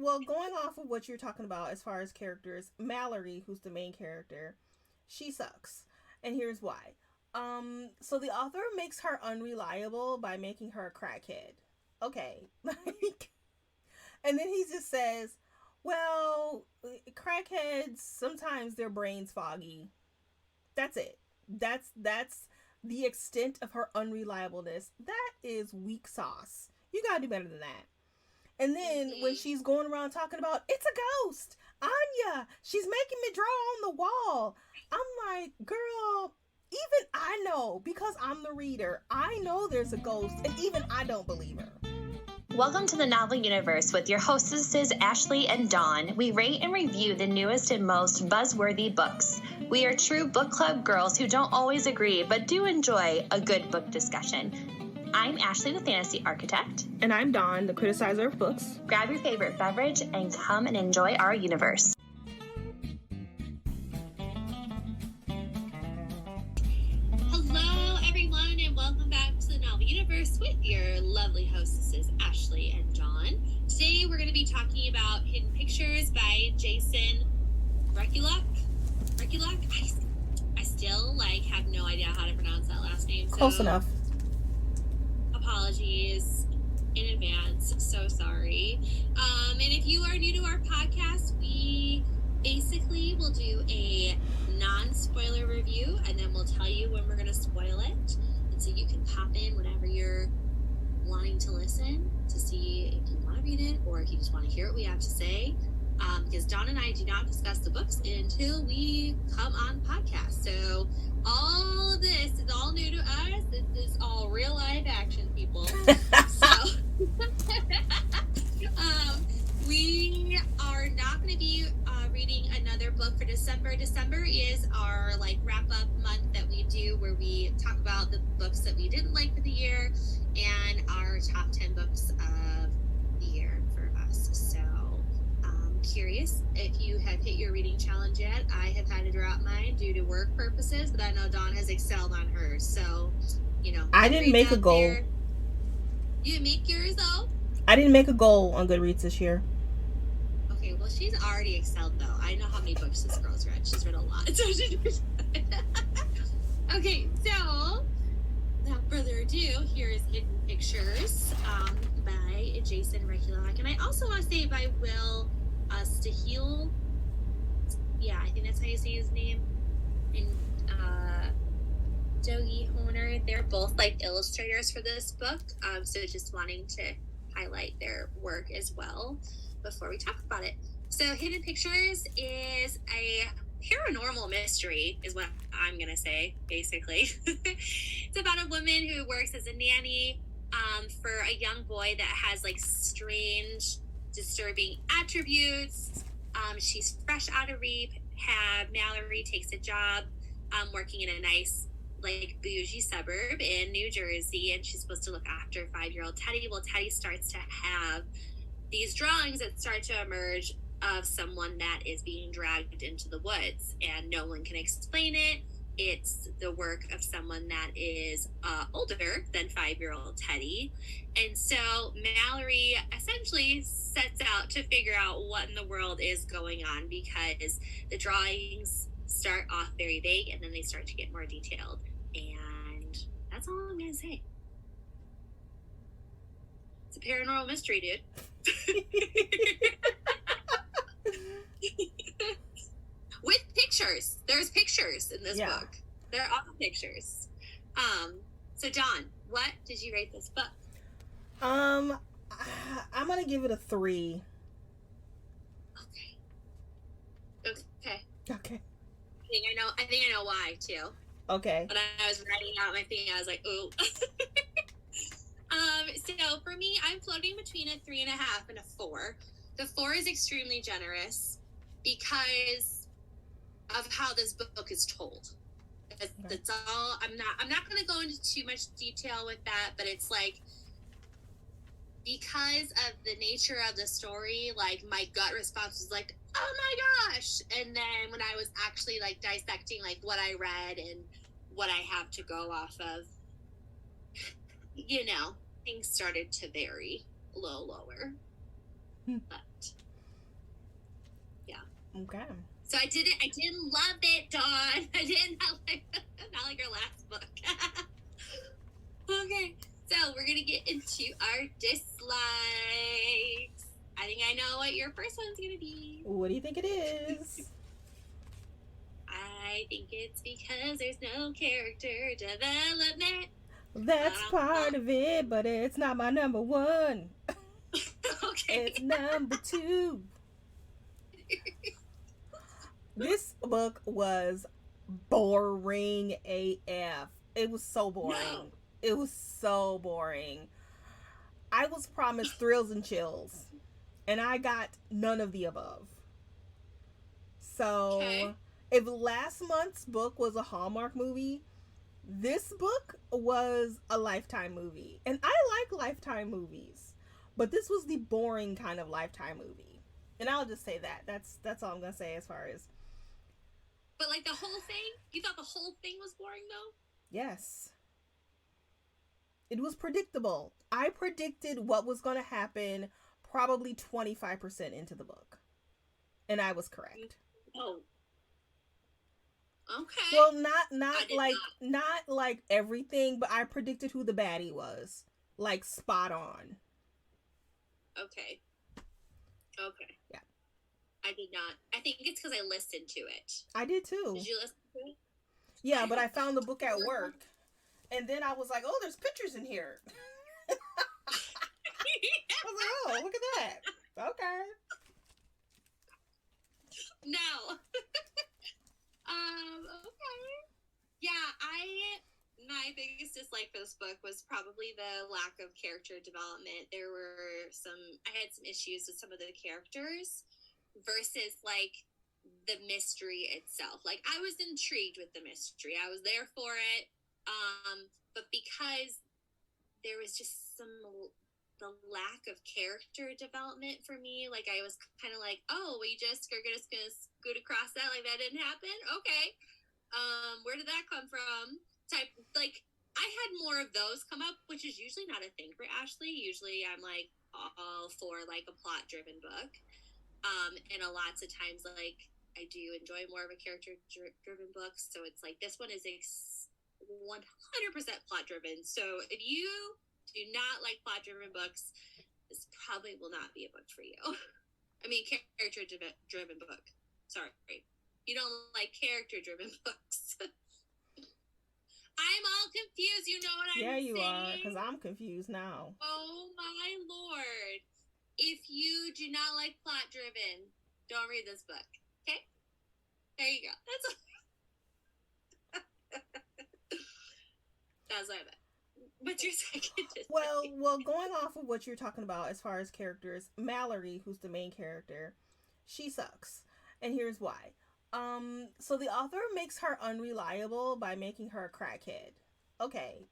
well, going off of what you're talking about as far as characters, Mallory, who's the main character, she sucks. And here's why. So the author makes her unreliable by making her a crackhead. Okay. Like, and then he just says, well, crackheads, sometimes their brains foggy. That's it. That's the extent of her unreliableness. That is weak sauce. You gotta do better than that. And then when Mm-hmm. she's going around talking about it's a ghost, Anya, she's making me draw on the wall. I'm like, girl, even I know because I'm the reader. I know there's a ghost, and even I don't believe her. Welcome to the Novel Universe with your hostesses Ashley and Dawn. We rate and review the newest and most buzzworthy books. We are true book club girls who don't always agree but do enjoy a good book discussion. I'm Ashley, the fantasy architect. And I'm Dawn, the criticizer of books. Grab your favorite beverage and come and enjoy our universe. Hello, everyone, and welcome back to the Novel Universe with your lovely hostesses, Ashley and Dawn. Today, we're going to be talking about Hidden Pictures by Jason Rekulak. I still, have no idea how to pronounce that last name. So Close enough. Apologies in advance. So sorry. And if you are new to our podcast, we basically will do a non-spoiler review, and then we'll tell you when we're going to spoil it. And so you can pop in whenever you're wanting to listen to see if you want to read it or if you just want to hear what we have to say. Because Dawn and I do not discuss the books until we come on podcast. So all of this is all new to us. This is all real life action, people. So we are not going to be reading another book for December. December is our wrap up month that we do where we talk about the books that we didn't like for the year and our top 10 books of the year for us. So curious if you have hit your reading challenge yet. I have had to drop mine due to work purposes, but I know Dawn has excelled on hers. So, I didn't make a goal. There. You didn't make yours though? I didn't make a goal on Goodreads this year. Okay, well, she's already excelled though. I know how many books this girl's read. She's read a lot. Okay, so without further ado, here is Hidden Pictures by Jason Rekulak. And I also want to say by Will Stahil. Yeah, I think that's how you say his name. And Dogi Honer. They're both illustrators for this book. So just wanting to highlight their work as well before we talk about it. So Hidden Pictures is a paranormal mystery is what I'm going to say, basically. It's about a woman who works as a nanny for a young boy that has strange, disturbing attributes. She's fresh out of rehab. Mallory takes a job working in a nice bougie suburb in New Jersey, and she's supposed to look after 5-year-old Teddy. Well, Teddy starts to have these drawings that start to emerge of someone that is being dragged into the woods, and no one can explain it. It's the work of someone that is older than 5-year-old Teddy. And so Mallory essentially sets out to figure out what in the world is going on, because the drawings start off very vague and then they start to get more detailed. And that's all I'm going to say. It's a paranormal mystery, dude. With pictures. There's pictures in this book. There are pictures. So Dawn, what did you rate this book? I'm gonna give it a 3. Okay. I think I know why too. Okay. But I was writing out my thing, I was like, ooh. So for me, I'm floating between a 3.5 and a 4. The 4 is extremely generous because of how this book is told. That's all. I'm not going to go into too much detail with that, but it's because of the nature of the story, my gut response was oh my gosh. And then when I was actually dissecting what I read and what I have to go off of, things started to vary a little lower. But Okay. So I didn't love it, Dawn. I did not like our last book. Okay, so we're gonna get into our dislikes. I think I know what your first one's gonna be. What do you think it is? I think it's because there's no character development. That's part of it, but it's not my number one. Okay. It's number two. This book was boring AF. It was so boring. No. It was so boring. I was promised thrills and chills, and I got none of the above. So, Okay. if last month's book was a Hallmark movie, this book was a Lifetime movie. And I like Lifetime movies, but this was the boring kind of Lifetime movie. And I'll just say that. That's all I'm going to say as far as. But like the whole thing? You thought the whole thing was boring though? Yes. It was predictable. I predicted what was going to happen probably 25% into the book. And I was correct. Oh. Okay. Well, not like everything, but I predicted who the baddie was. Like spot on. Okay. Okay. Yeah. I did not. I think it's because I listened to it. I did too. Did you listen to it? Yeah, but I found the book at work. And then I was like, oh, there's pictures in here. I was like, oh, look at that. Okay. No. Okay. Yeah, my biggest dislike for this book was probably the lack of character development. I had some issues with some of the characters versus like the mystery itself. Like I was intrigued with the mystery. I was there for it. But because there was just the lack of character development for me, like I was kind of like, oh, we just are gonna scoot across that, like that didn't happen. Okay, where did that come from? Type like I had more of those come up, which is usually not a thing for Ashley. Usually I'm like all for like a plot driven book, and a lots of times like I do enjoy more of a character driven book. So it's like this one is 100% plot driven. So if you do not like plot driven books, this probably will not be a book for you. I mean, character driven book. Sorry. You don't like character driven books. I'm all confused. You know what I'm saying? Yeah, you are, because I'm confused now. Oh my lord. If you do not like plot driven, don't read this book. Okay? There you go. That's what I meant. What's your second dislike? Well, going off of what you're talking about as far as characters, Mallory, who's the main character, she sucks. And here's why. So the author makes her unreliable by making her a crackhead. Okay.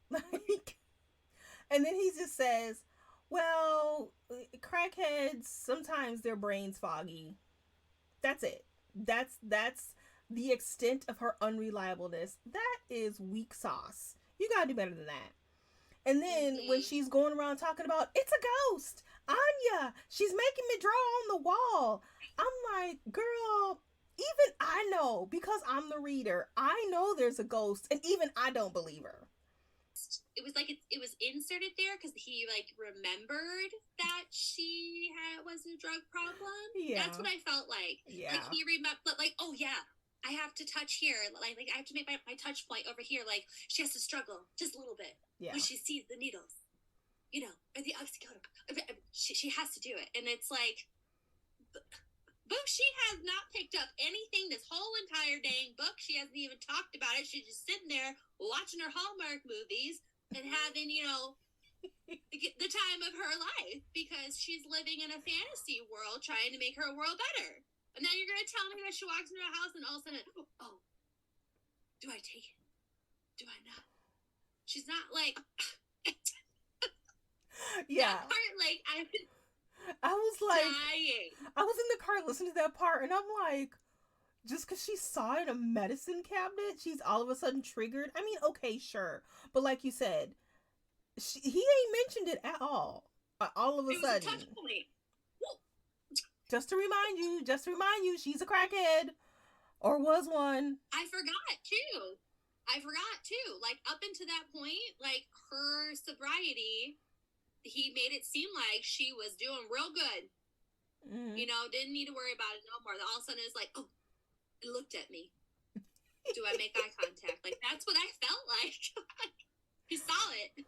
And then he just says, well, crackheads, sometimes their brain's foggy. That's it. That's the extent of her unreliableness. That is weak sauce. You gotta do better than that. And then when she's going around talking about, it's a ghost, Anya, she's making me draw on the wall. I'm like, girl, even I know, because I'm the reader, I know there's a ghost, and even I don't believe her. It was like it was inserted there because he like remembered that she was a drug problem. Yeah. That's what I felt like. Yeah. Like he remembered, like, oh yeah, I have to touch here. Like I have to make my touch point over here. Like she has to struggle just a little bit when she sees the needles, you know, or the oxycodone. She has to do it, and it's like, book. She has not picked up anything this whole entire dang book. She hasn't even talked about it. She's just sitting there watching her Hallmark movies and having, you know, the time of her life because she's living in a fantasy world trying to make her world better. And now you're going to tell me that she walks into a house and all of a sudden, oh, do I take it? Do I not? She's not like... Yeah. That part, like, I was like, dying. I was in the car listening to that part, and I'm like, just because she saw it in a medicine cabinet, she's all of a sudden triggered. I mean, okay, sure, but like you said, he ain't mentioned it at all. All of a sudden, was a touch point. Just to remind you, she's a crackhead. Or was one. I forgot too. Like, up until that point, like, her sobriety, he made it seem like she was doing real good. Mm-hmm. You know, didn't need to worry about it no more. Then all of a sudden it's like, oh, it looked at me. Do I make eye contact? Like, that's what I felt like. He saw it.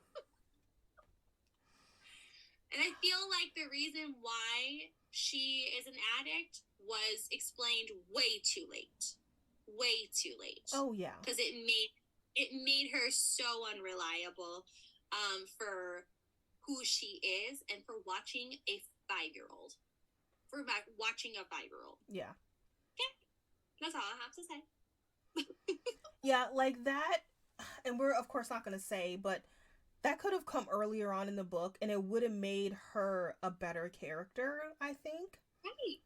And I feel like the reason why she is an addict was explained way too late. Way too late. Oh, yeah. Because it made her so unreliable for who she is and for watching a 5-year-old. Yeah. Okay. That's all I have to say. Yeah, like that, and we're of course not going to say, but that could have come earlier on in the book, and it would have made her a better character, I think. Right.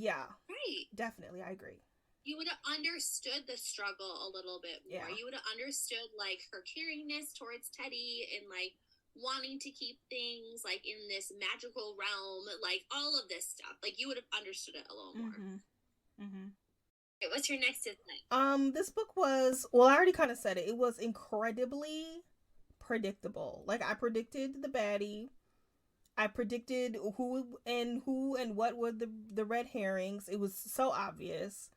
Right. Definitely, I agree. You would have understood the struggle a little bit more. Yeah. You would have understood, like, her caringness towards Teddy and, like, wanting to keep things, like, in this magical realm, like, all of this stuff. Like, you would have understood it a little more. Mm-hmm. Okay, what's your next dislikes? This book was, well, I already kind of said it. It was incredibly predictable. Like, I predicted the baddie. I predicted who and what were the red herrings. It was so obvious.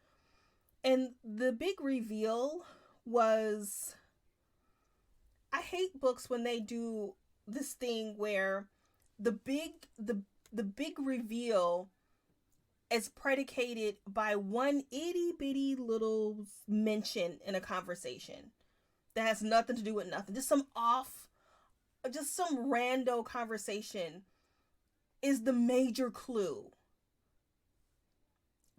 And the big reveal was, I hate books when they do this thing where the big reveal is predicated by one itty bitty little mention in a conversation that has nothing to do with nothing. Just some rando conversation is the major clue.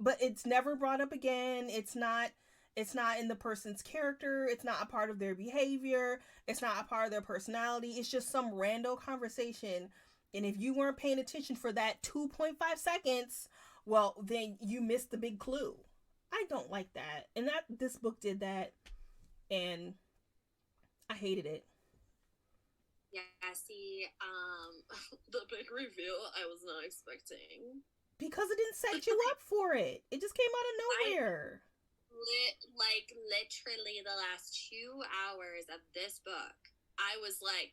But it's never brought up again. It's not in the person's character. It's not a part of their behavior. It's not a part of their personality. It's just some rando conversation. And if you weren't paying attention for that 2.5 seconds, well, then you missed the big clue. I don't like that. And this book did that. And I hated it. Yeah, see, the big reveal I was not expecting. Because it didn't set you up for it. It just came out of nowhere. Literally the last 2 hours of this book, I was like,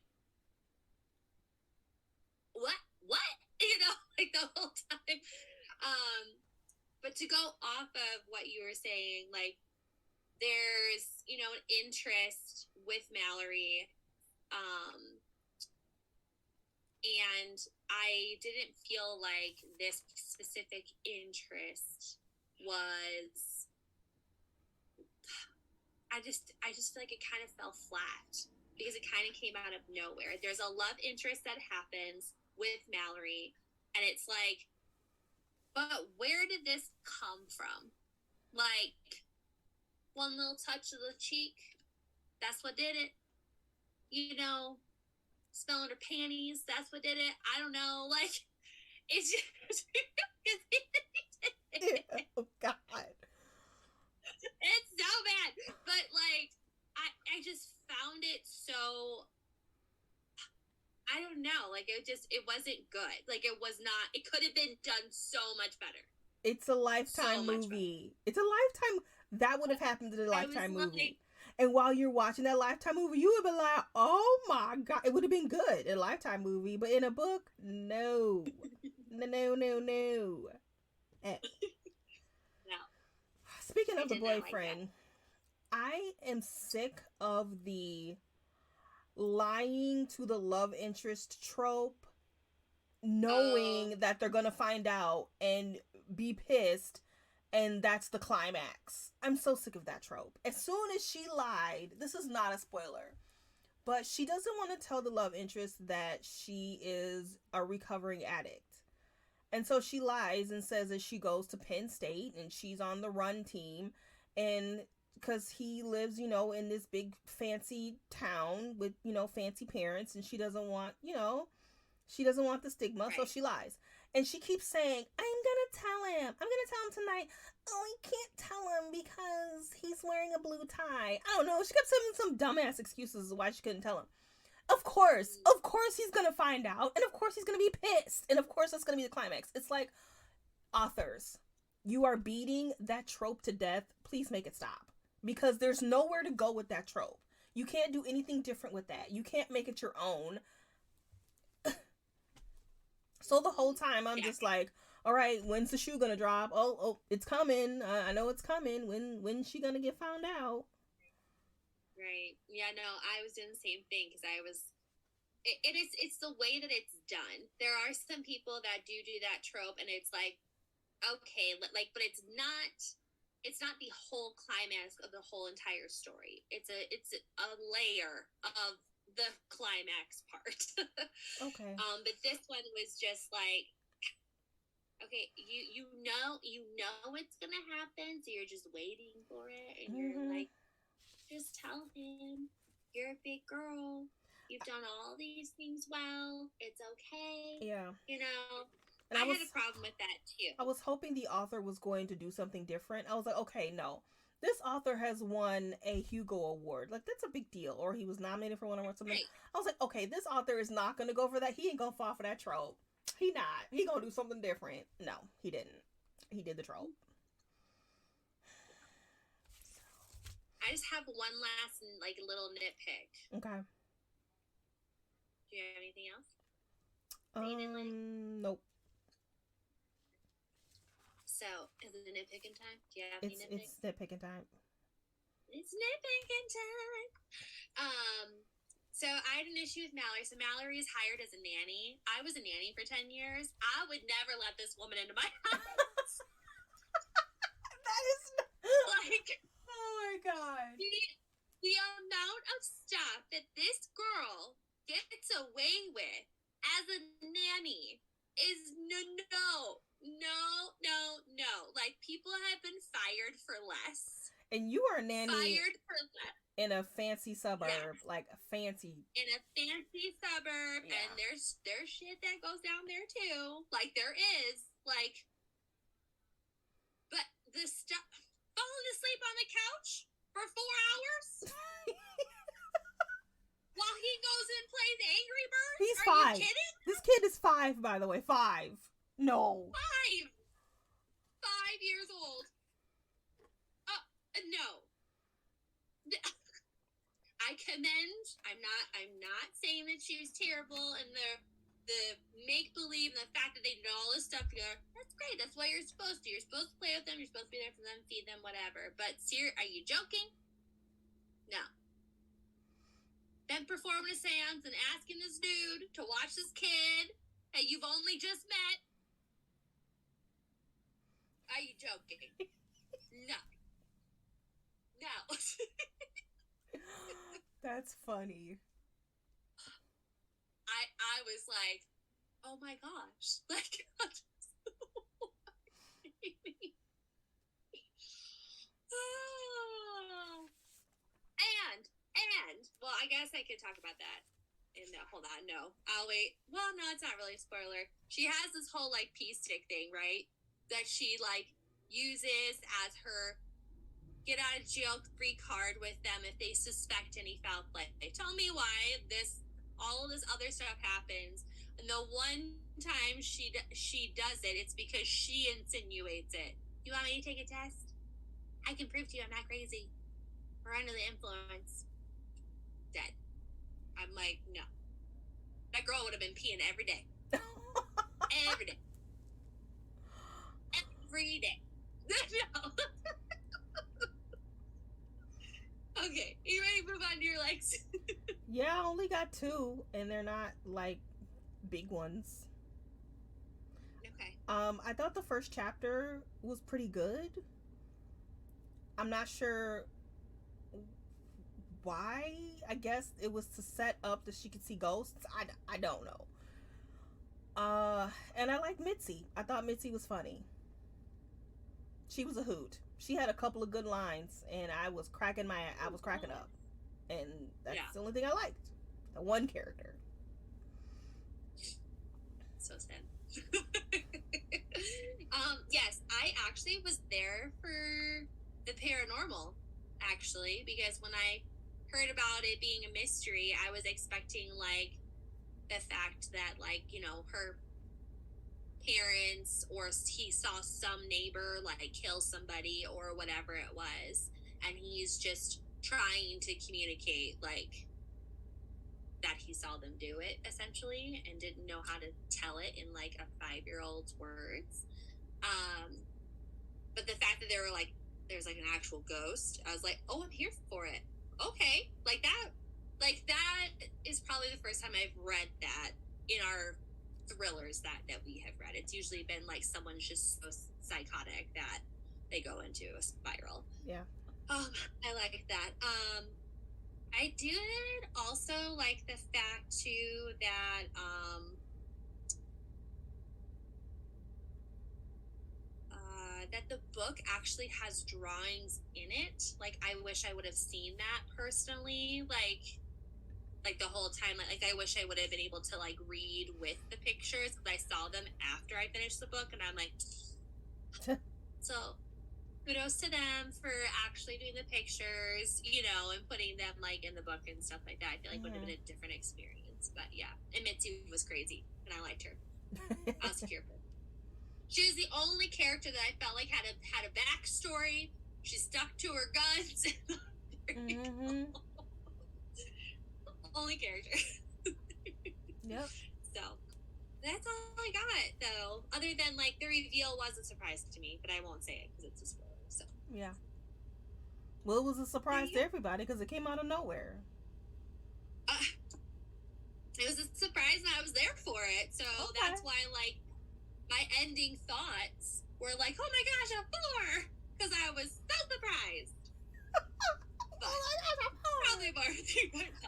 what? You know, like, the whole time. But to go off of what you were saying, like, there's, you know, an interest with Mallory, and I didn't feel like this specific interest was, I just feel like it kind of fell flat because it kind of came out of nowhere. There's a love interest that happens with Mallory, and it's like, but where did this come from? Like, one little touch of the cheek, that's what did it. You know, smelling her panties, that's what did it. I don't know. Like, it's just... Oh, God. It's so bad. But, like, I just found it so... I don't know. Like, it wasn't good. Like, it was not... It could have been done so much better. It's a Lifetime movie. It's a Lifetime... That would have happened in a Lifetime movie. And while you're watching that Lifetime movie, you would be like, oh my God. It would have been good in a Lifetime movie. But in a book, no. No. Eh. No. Speaking of the boyfriend, like, I am sick of the lying to the love interest trope, knowing that they're going to find out and be pissed. And that's the climax. I'm so sick of that trope. As soon as she lied, this is not a spoiler, but she doesn't want to tell the love interest that she is a recovering addict. And so she lies and says that she goes to Penn State and she's on the run team. And because he lives, you know, in this big fancy town with, you know, fancy parents, and she doesn't want, you know, the stigma. Right. So she lies. And she keeps saying, I'm going to tell him tonight. Oh, I can't tell him because he's wearing a blue tie. I don't know. She kept saying some dumbass excuses why she couldn't tell him. Of course he's going to find out. And of course he's going to be pissed. And of course that's going to be the climax. It's like, Authors, you are beating that trope to death. Please make it stop. Because there's nowhere to go with that trope. You can't do anything different with that. You can't make it your own. So the whole time I'm just like, all right, when's the shoe gonna drop? Oh, it's coming. I know it's coming. When's she gonna get found out? Right. Yeah, no, I was doing the same thing because it's the way that it's done. There are some people that do that trope, and it's like, okay, like, but it's not the whole climax of the whole entire story. It's a layer of the climax part. Okay. But this one was just like, okay, you know it's gonna happen, so you're just waiting for it, and you're like, just tell him you're a big girl. You've done all these things well. It's okay. Yeah. You know, and I had a problem with that too. I was hoping the author was going to do something different. I was like, okay, no. This author has won a Hugo Award. Like, that's a big deal. Or he was nominated for one or something. Right. I was like, okay, this author is not going to go for that. He ain't going to fall for that trope. He not. He going to do something different. No, he didn't. He did the trope. I just have one last, like, little nitpick. Okay. Do you have anything else? Nope. So, is it nitpicking time? Do you have any nitpicks? It's nitpicking time. It's nitpicking time. So I had an issue with Mallory. So Mallory is hired as a nanny. I was a nanny for 10 years. I would never let this woman into my house. That is like, oh my God. The amount of stuff that this girl gets away with as a nanny is no. Like, people have been fired for less. And you are a nanny fired for less in a fancy suburb, like a fancy. In a fancy suburb, and there's shit that goes down there too. Like, there is, like, but the stuff, falling asleep on the couch for 4 hours while he goes and plays Angry Birds. He's Are 5. you kidding? This kid is 5, by the way. 5. No. 5 years old. No. I commend. I'm not saying that she was terrible, and the make believe and the fact that they did all this stuff together. That's great. That's what you're supposed to. You're supposed to play with them. You're supposed to be there for them, feed them, whatever. But are you joking? No. Them performing a seance and asking this dude to watch this kid that you've only just met. Are you joking? No. That's funny. I was like, oh my gosh. Like, and well, I guess I could talk about that. And no, hold on, no. I'll wait. Well, no, it's not really a spoiler. She has this whole, like, pee stick thing, right? That she, like, uses as her get out of jail free card with them if they suspect any foul play. Tell me why all of this other stuff happens, and the one time she does it, it's because she insinuates it. You want me to take a test? I can prove to you I'm not crazy or under the influence. Dead. I'm like, no. That girl would have been peeing every day. Every day. Every day. No. Okay, you ready to move on to your likes? Yeah, I only got 2, and they're not, like, big ones. Okay. I thought the first chapter was pretty good. I'm not sure why. I guess it was to set up that she could see ghosts. I don't know. And I like Mitzi. I thought Mitzi was funny. She was a hoot. She had a couple of good lines, and I was cracking up. And that's the only thing I liked. The one character. So sad. Yes, I actually was there for the paranormal, actually, because when I heard about it being a mystery, I was expecting, like, the fact that, like, you know, her parents, or he saw some neighbor like kill somebody or whatever it was, and he's just trying to communicate like that he saw them do it essentially, and didn't know how to tell it in like a 5-year-old's words. But the fact that they were like, there's like an actual ghost, I was like, oh, I'm here for it. Okay, like that is probably the first time I've read that in our thrillers that we have read. It's usually been like someone's just so psychotic that they go into a spiral. Yeah. I like that. I did also like the fact too that that the book actually has drawings in it. Like, I wish I would have seen that personally. Like the whole time, like I wish I would have been able to like read with the pictures, because I saw them after I finished the book, and I'm like, so kudos to them for actually doing the pictures, you know, and putting them like in the book and stuff like that. I feel like would have been a different experience. But yeah, and Mitzi was crazy, and I liked her. I was here for her. She was the only character that I felt like had a backstory. She stuck to her guns. Only character. Yep. So that's all I got, though. Other than like the reveal was a surprise to me, but I won't say it because it's a spoiler. So yeah. Well, it was a surprise to everybody because it came out of nowhere. It was a surprise, and I was there for it. So that's why, like, my ending thoughts were like, "Oh my gosh, a 4!" because I was so surprised. Probably more.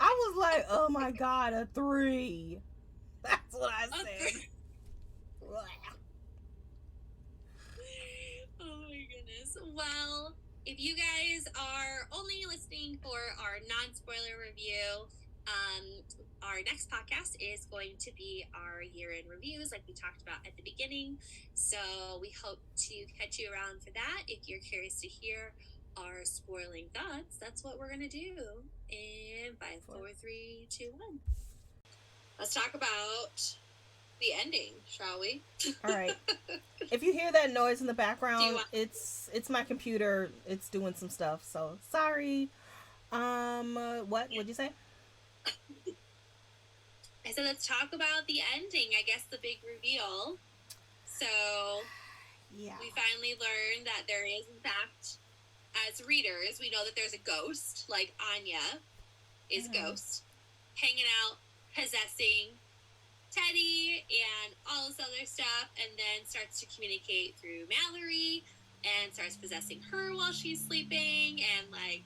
I was like, "Oh my god, a 3." That's what I said. Oh my goodness. Well, if you guys are only listening for our non-spoiler review, our next podcast is going to be our year-end reviews, like we talked about at the beginning. So we hope to catch you around for that. If you're curious to hear our spoiling thoughts, that's what we're going to do. And 5, 4, 3, 2, 1. Let's talk about the ending, shall we? All right. If you hear that noise in the background, it's my computer. It's doing some stuff. So sorry. What'd you say? I said let's talk about the ending. I guess the big reveal. So yeah, we finally learned that there is, in fact, as readers, we know that there's a ghost. Like Anya is a ghost hanging out, possessing Teddy and all this other stuff, and then starts to communicate through Mallory and starts possessing her while she's sleeping, and like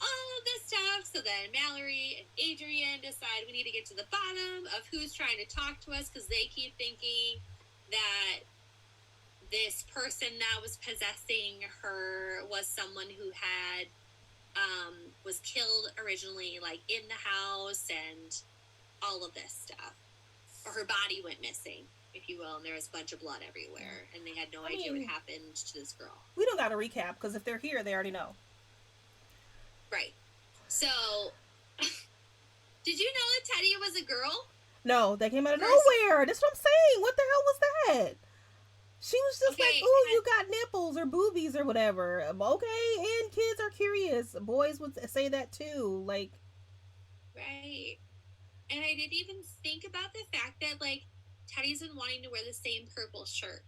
all of this stuff. So then Mallory and Adrian decide we need to get to the bottom of who's trying to talk to us, because they keep thinking that this person that was possessing her was someone who had was killed originally, like in the house, and all of this stuff. Or her body went missing, if you will, and there was a bunch of blood everywhere, and they had no idea what happened to this girl. We don't got to recap, because if they're here, they already know. Right. So, did you know that Teddy was a girl? No, they came out of nowhere. That's what I'm saying. What the hell was that? She was just like, "Ooh, you got nipples or boobies or whatever." Okay, and kids are curious. Boys would say that too. Like, right. And I didn't even think about the fact that, like, Teddy's been wanting to wear the same purple shirt.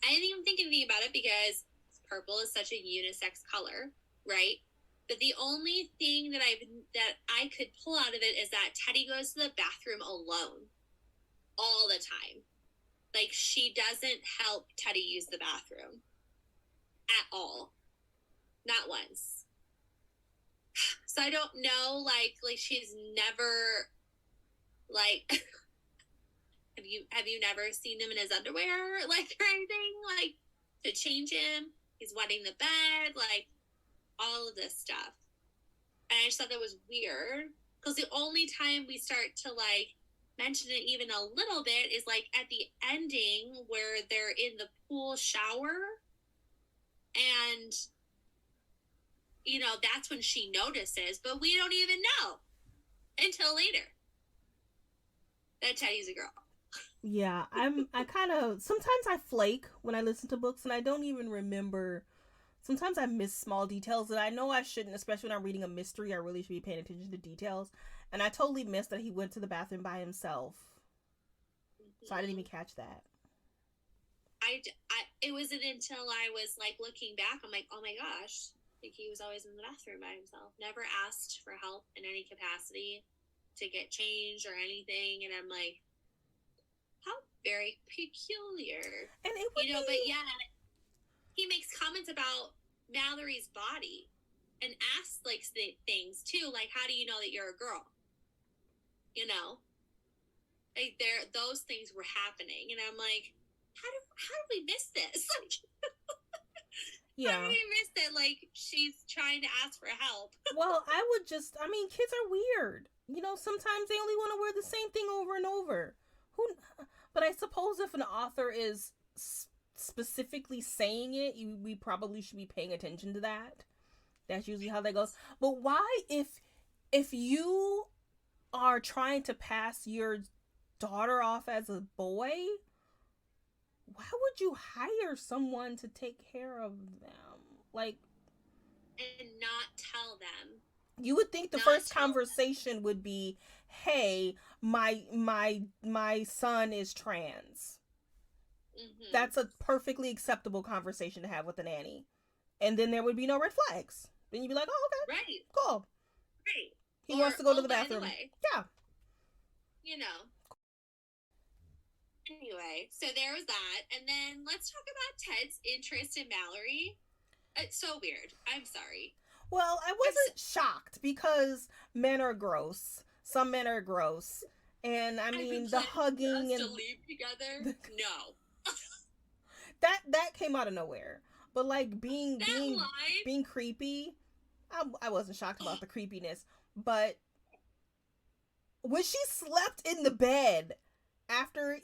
I didn't even think anything about it because purple is such a unisex color, right? But the only thing that I could pull out of it is that Teddy goes to the bathroom alone all the time. Like, she doesn't help Teddy use the bathroom at all. Not once. So I don't know, like she's never, like, have you never seen him in his underwear, like, or anything, like, to change him? He's wetting the bed, like, all of this stuff. And I just thought that was weird, because the only time we start to, like, mention it even a little bit is, like, at the ending where they're in the pool shower, and, you know, that's when she notices, but we don't even know until later that Teddy's a girl. Yeah, I kind of sometimes I flake when I listen to books and I don't even remember. Sometimes I miss small details that I know I shouldn't, especially when I'm reading a mystery. I really should be paying attention to details. And I totally missed that he went to the bathroom by himself. So I didn't even catch that. It wasn't until I was like looking back, I'm like, oh my gosh, like he was always in the bathroom by himself. Never asked for help in any capacity to get changed or anything. And I'm like, how very peculiar. And it would be... but yeah, he makes comments about Mallory's body and asks like things too, like how do you know that you're a girl? Like those things were happening, and I'm like, how do we miss this? Yeah. How do we miss that? Like she's trying to ask for help. Well, kids are weird. Sometimes they only want to wear the same thing over and over. But I suppose if an author is specifically saying it, we probably should be paying attention to that. That's usually how that goes. But why, if you are trying to pass your daughter off as a boy, why would you hire someone to take care of them? Like, and not tell them. You would think the first conversation would be, "Hey, my son is trans." Mm-hmm. That's a perfectly acceptable conversation to have with a nanny. And then there would be no red flags. Then you'd be like, "Oh, okay. Right. Cool. Right. He wants to go to the bathroom." Yeah. Anyway, so there was that. And then let's talk about Ted's interest in Mallory. It's so weird. I'm sorry. Well, I wasn't shocked because men are gross. Some men are gross. And I mean, the hugging and to leave together. No. that came out of nowhere. But like being creepy, I wasn't shocked about the creepiness. But when she slept in the bed after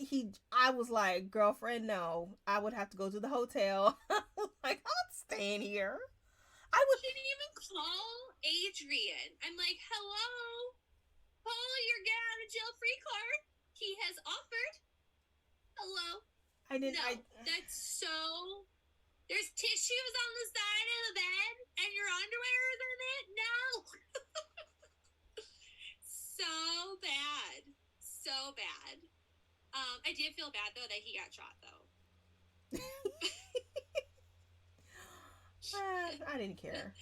I was like, girlfriend, no, I would have to go to the hotel. Like, I'm not staying here. I didn't even call Adrian. I'm like, hello, Paul, your get out of jail free card. He has offered. Hello. I didn't. No, that's so. There's tissues on the side of the bed, and your underwear is in it. No. So bad. So bad. I did feel bad though that he got shot though. I didn't care.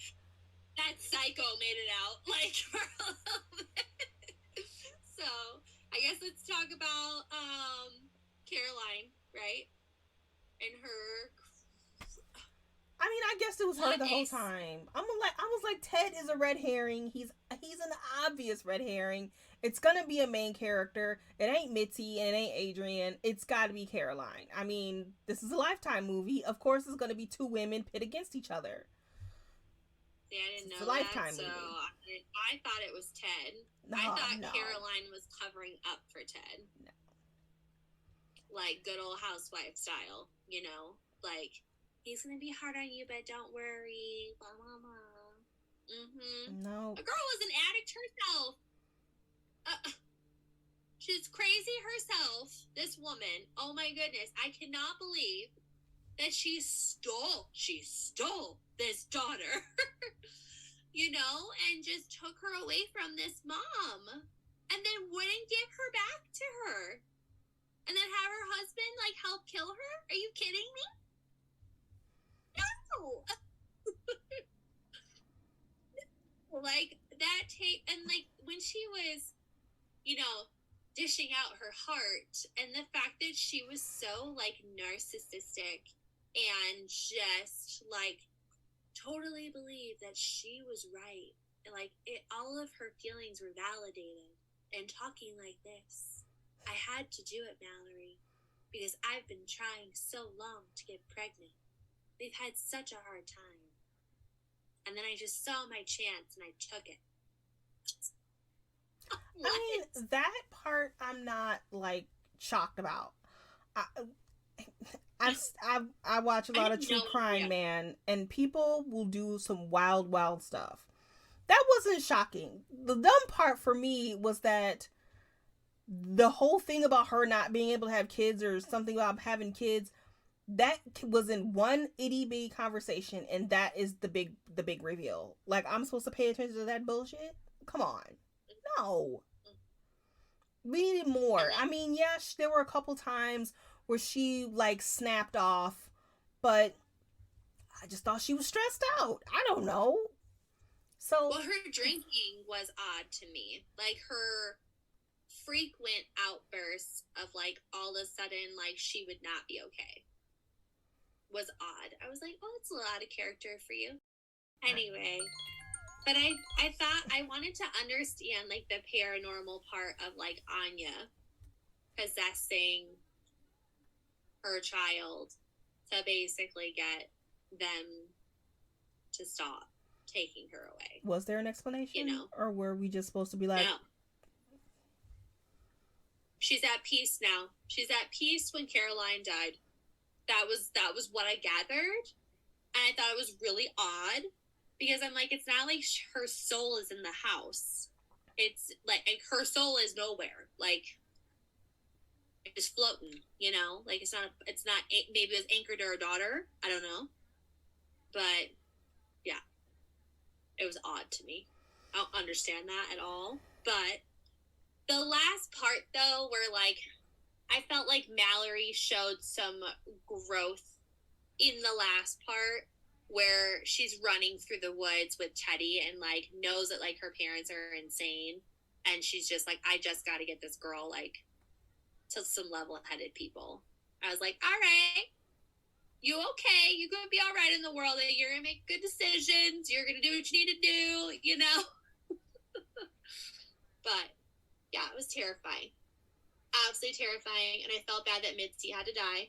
That psycho made it out like for a little bit. So I guess let's talk about Caroline, right? And her. I mean, I guess it was her the whole time. I was like, Ted is a red herring. He's an obvious red herring. It's gonna be a main character. It ain't Mitzi and it ain't Adrian. It's gotta be Caroline. I mean, this is a Lifetime movie. Of course, it's gonna be two women pit against each other. Yeah, I didn't know that. So I thought it was Ted. No, I thought Caroline was covering up for Ted. No. Like good old housewife style, like. He's gonna be hard on you, but don't worry. Blah blah blah. No. A girl was an addict herself. She's crazy herself. This woman. Oh my goodness! I cannot believe that she stole this daughter. And just took her away from this mom, and then wouldn't give her back to her, and then have her husband like help kill her. Are you kidding me? No. Like that and like when she was, dishing out her heart, and the fact that she was so like narcissistic and just like totally believed that she was right, and like all of her feelings were validated, and talking like this, I had to do it, Mallory, because I've been trying so long to get pregnant. We've had such a hard time. And then I just saw my chance and I took it. I mean, that part I'm not like shocked about. I watch a lot of true crime, man, and people will do some wild stuff. That wasn't shocking. The dumb part for me was that the whole thing about her not being able to have kids or something about having kids, that was in one itty bitty conversation, and that is the big reveal. Like, I'm supposed to pay attention to that bullshit? Come on. No. We needed more. I mean, yes, there were a couple times where she like snapped off, but I just thought she was stressed out. I don't know. So, well, her drinking was odd to me. Like, her frequent outbursts of like all of a sudden like she would not be okay was odd. I was like, oh, it's a lot of character for you. Anyway, but I thought I wanted to understand like the paranormal part of like Anya possessing her child to basically get them to stop taking her away. Was there an explanation? You know? Or were we just supposed to be like, no. She's at peace now. She's at peace when Caroline died. That was what I gathered. And I thought it was really odd because I'm like, it's not like her soul is in the house. It's like her soul is nowhere. Like, it's floating, you know? Like, it's not, maybe it was anchored to her daughter. I don't know. But, yeah. It was odd to me. I don't understand that at all. But the last part, though, where, like, I felt like Mallory showed some growth in the last part where she's running through the woods with Teddy and, like, knows that, like, her parents are insane. And she's just like, I just got to get this girl, like, to some level-headed people. I was like, all right, you okay? You're going to be all right in the world. You're going to make good decisions. You're going to do what you need to do, you know? But, yeah, it was terrifying. Absolutely terrifying. And I felt bad that Mitzi had to die.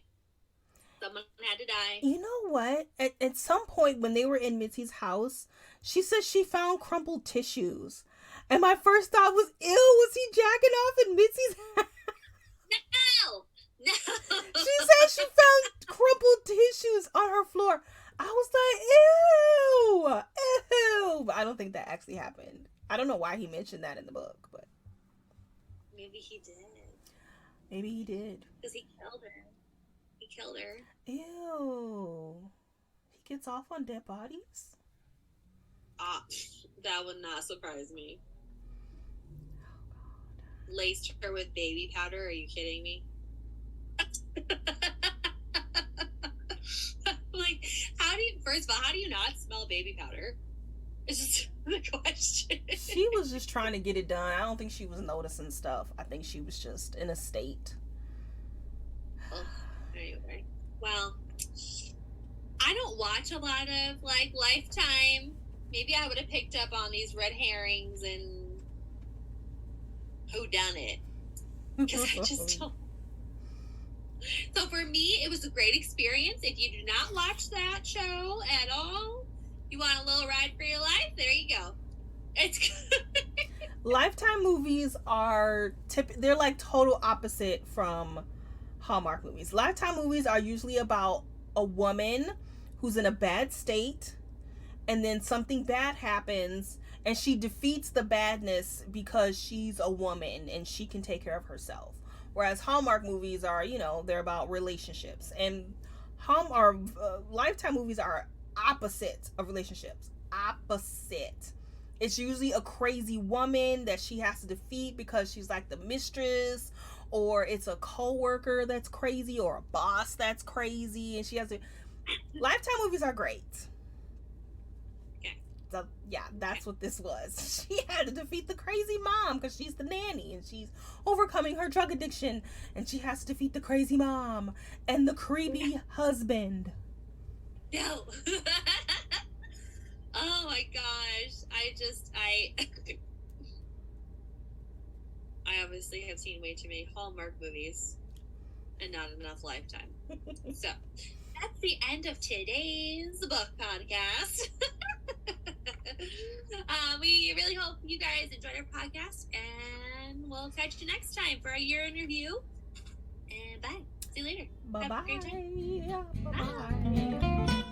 Someone had to die. You know what? At some point when they were in Mitzi's house, she said she found crumpled tissues. And my first thought was, ew, was he jacking off in Mitzi's house? No! She said she found crumpled tissues on her floor. I was like, ew! But I don't think that actually happened. I don't know why he mentioned that in the book, but maybe he did. Maybe he did. Because he killed her. He killed her. Ew. He gets off on dead bodies? That would not surprise me. Oh, God. Laced her with baby powder? Are you kidding me? Like, first of all, how do you not smell baby powder? It's just the question. She was just trying to get it done. I don't think she was noticing stuff. I think she was just in a state. Oh, anyway. Well, I don't watch a lot of, like, Lifetime. Maybe I would have picked up on these red herrings and whodunit. Because I just don't. So for me, it was a great experience. If you do not watch that show at all, you want a little ride for your life, there you go. It's good. Lifetime movies are they're like total opposite from Hallmark movies. Lifetime movies are usually about a woman who's in a bad state, and then something bad happens, and she defeats the badness because she's a woman and she can take care of herself. Whereas Hallmark movies are, you know, they're about relationships, and Lifetime movies are opposite of relationships. Opposite. It's usually a crazy woman that she has to defeat because she's like the mistress, or it's a co-worker that's crazy, or a boss that's crazy, and she has to. Lifetime movies are great. Okay. So yeah, that's what this was. She had to defeat the crazy mom because she's the nanny, and she's overcoming her drug addiction, and she has to defeat the crazy mom and the creepy husband. No. Oh my gosh. I obviously have seen way too many Hallmark movies and not enough Lifetime. So that's the end of today's book podcast. We really hope you guys enjoyed our podcast, and we'll catch you next time for our year in review. And bye. See you later. Bye-bye. Have a great time. Bye-bye.